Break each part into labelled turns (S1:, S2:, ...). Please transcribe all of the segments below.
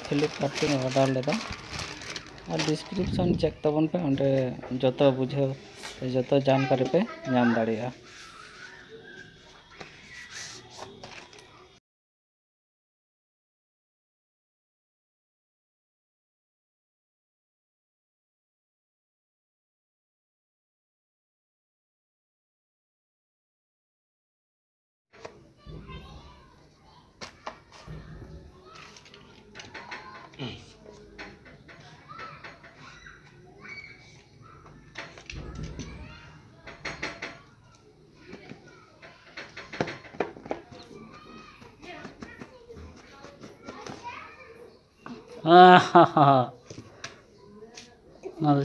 S1: Flipkart tea order लेदा और description check तबन पे अंडे जो बुझे जो जानकारी पे नाम दाड़िया।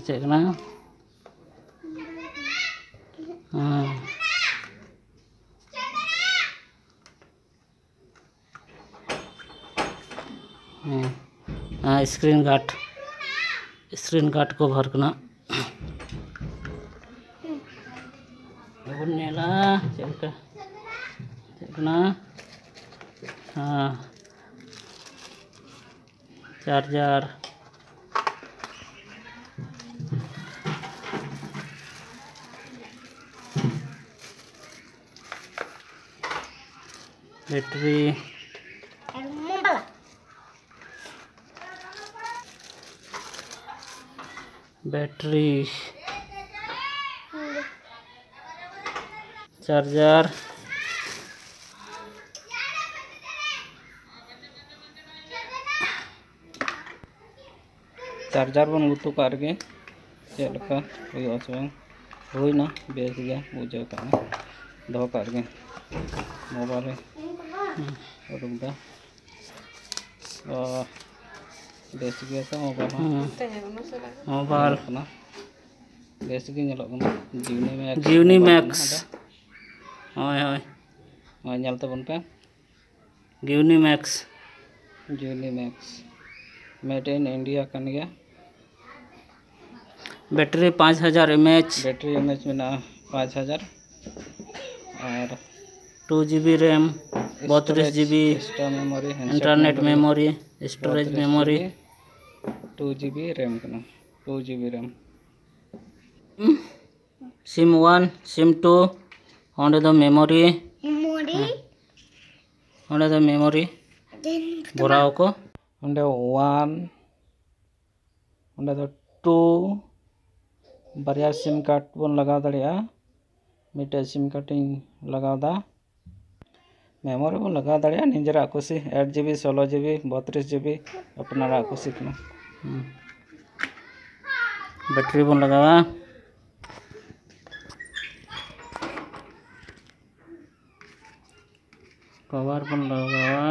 S1: चेक ना स्क्रीन गार्ड कवर करना चेकना चार्जर बैटरी चार्जर बन गुतु कारगे चेलका हुईना बेस गया बुझे दो कारगे मोबाइल उड़ूदा बेस गया तो मोबाइल बेस जीवनी मैक्स होय तबन पे जीवनी मैक्स मेड इन इंडिया कन गया। बैटरी 5000 mAh में 5000 और 2 GB RAM 32 GB memory internet memory storage memory 2 GB RAM कना 2 GB RAM SIM 1 SIM 2 onde the memory बोराव को onde 1 onde the 2 बारिया सिम कार्ड बन लगा दाड़िया मिटे सिम कार्ड लगा दा मेमोरी बन लगा दाड़िया निजरा खुशी 8 GB 16 GB 32 GB अपना खुशी कना बैटरी बन लगावा कवर बन लगावा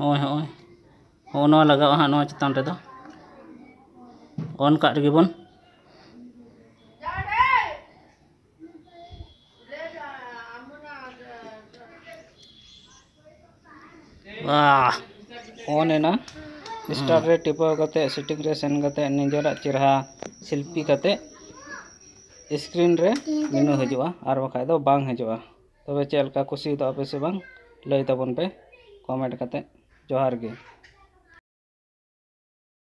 S1: होय लगा हाँ चितान रे ऑन कर बन ऑन है ना स्टार रे टिपा कते सेटिंग रे सेन कते निजरा चेहरा सेल्फी कते स्क्रीन रे मेनू हजवा और बखाय दो बांग हजवा तबे चेलका खुशी तो आपे से बांग लई तबन पे कमेंट कते जोहार गे।